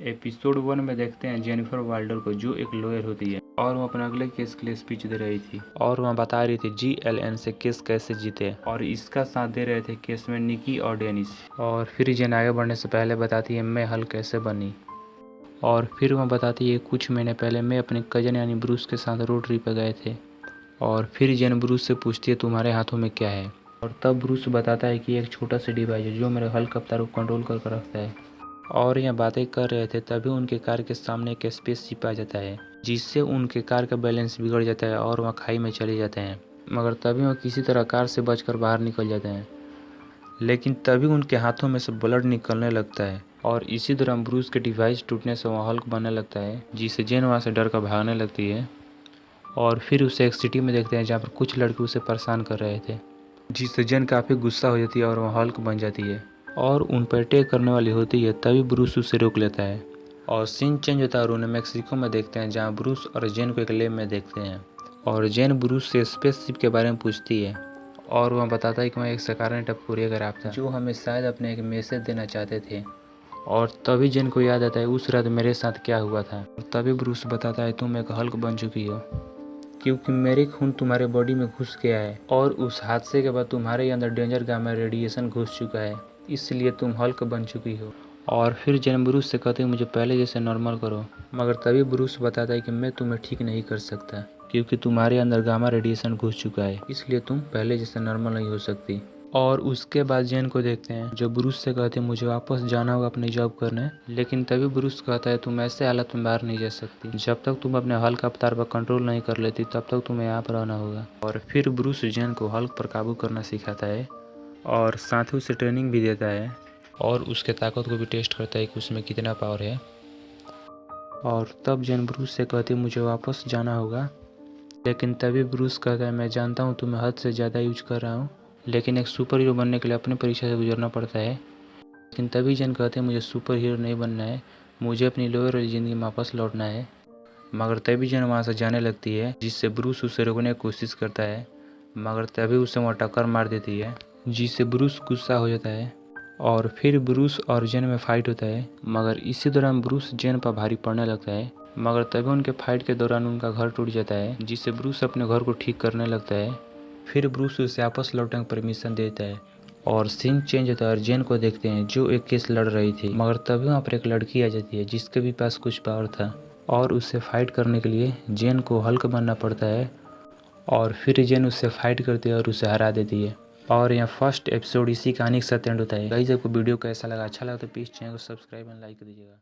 Episode 1 में देखते हैं जेनिफर वाल्डर को, जो एक लॉयर होती है और वो अपने अगले केस के लिए स्पीच दे रही थी और वह बता रही थी GLN से केस कैसे जीते और इसका साथ दे रहे थे केस में निकी और डेनिस। और फिर जेन आगे बढ़ने से पहले बताती है मैं हल्क कैसे बनी और फिर वह बताती है कुछ महीने पहले मैं अपने कजन यानी ब्रूस के साथ रोड ट्रिप पर गए थे। और फिर जेन ब्रूस से पूछती है तुम्हारे हाथों में क्या है और तब ब्रूस बताता है कि एक छोटा सा डिवाइस है जो मेरे हल्क अवतार को कंट्रोल कर रखता है। और यह बातें कर रहे थे तभी उनके कार के सामने एक स्पेसशिप आ जाता है जिससे उनके कार का बैलेंस बिगड़ जाता है और वह खाई में चले जाते हैं। मगर तभी वह किसी तरह कार से बचकर बाहर निकल जाते हैं, लेकिन तभी उनके हाथों में से ब्लड निकलने लगता है और इसी दौरान ब्रूस के डिवाइस टूटने से वह हल्क बनने लगता है, जिससे जेन वहाँ से डर कर भागने लगती है। और फिर उसे एक सिटी में देखते हैं जहाँ पर कुछ लड़के उसे परेशान कर रहे थे, जिससे जेन काफ़ी गुस्सा हो जाती है और वह हल्क बन जाती है और उन पर अटैक करने वाली होती है। तभी ब्रूस उसे रोक लेता है और सीन चेंज होता है और उन्हें मैक्सिको में देखते हैं जहाँ ब्रूस और जेन को एक लैब में देखते हैं और जेन ब्रूस से स्पेसशिप के बारे में पूछती है और वह बताता है कि मैं एक सकारात्मक टप कोरियोग्राफ था जो हमें शायद अपने एक मैसेज देना चाहते थे। और तभी जेन को याद आता है उस रात मेरे साथ क्या हुआ था और तभी ब्रूस बताता है तुम एक हल्क बन चुकी हो क्योंकि मेरे खून तुम्हारे बॉडी में घुस गया है और उस हादसे के बाद तुम्हारे अंदर डेंजर गामा रेडिएशन घुस चुका है, इसलिए तुम हल्क बन चुकी हो। और फिर जेन ब्रूस से कहते हैं मुझे पहले जैसे नॉर्मल करो, मगर तभी ब्रूस बताता है कि मैं तुम्हें ठीक नहीं कर सकता क्योंकि तुम्हारे अंदर गामा रेडिएशन घुस चुका है, इसलिए तुम पहले जैसे नॉर्मल नहीं हो सकती। और उसके बाद जेन को देखते हैं जो ब्रूस से कहते हैं मुझे वापस जाना होगा अपनी जॉब करने, लेकिन तभी ब्रूस कहता है तुम ऐसे हालत में बाहर नहीं जा सकती, जब तक तुम अपने हल्क अवतार पर कंट्रोल नहीं कर लेती तब तक तुम्हें यहाँ पर रहना होगा। और फिर ब्रूस जेन को हल्क पर काबू करना सिखाता है और साथ ही उसे ट्रेनिंग भी देता है और उसके ताकत को भी टेस्ट करता है कि उसमें कितना पावर है। और तब जेन ब्रूस से कहती है मुझे वापस जाना होगा, लेकिन तभी ब्रूस कहता है मैं जानता हूँ तुम्हें हद से ज़्यादा यूज कर रहा हूँ, लेकिन एक सुपर हीरो बनने के लिए अपनी परीक्षा से गुजरना पड़ता है। लेकिन तभी जेन कहते हैं मुझे सुपर हीरो नहीं बनना है, मुझे अपनी लोअर वाली ज़िंदगी में वापस लौटना है। मगर तभी जेन वहाँ से जाने लगती है, जिससे ब्रूस उसे रोकने की कोशिश करता है, मगर तभी उसे वहाँ टक्कर मार देती है, जिससे ब्रूस गुस्सा हो जाता है। और फिर ब्रूस और जेन में फाइट होता है, मगर इसी दौरान ब्रूस जेन पर भारी पड़ने लगता है। मगर तभी उनके फाइट के दौरान उनका घर टूट जाता है, जिससे ब्रूस अपने घर को ठीक करने लगता है। फिर ब्रूस उसे वापस लौटने की परमिशन देता है और सीन चेंज होता है और जेन को देखते हैं जो एक केस लड़ रही थी। मगर तभी वहाँ पर एक लड़की आ जाती है जिसके भी पास कुछ पावर था और उससे फाइट करने के लिए जेन को हल्क बनना पड़ता है और फिर जेन उससे फाइट करती है और उसे हरा देती है। और यहाँ फर्स्ट एपिसोड इसी कहानी के साथ एंड होता है। गाइस आपको वीडियो कैसा लगा, अच्छा लगा तो प्लीज़ चैनल को सब्सक्राइब एंड लाइक कर दीजिएगा।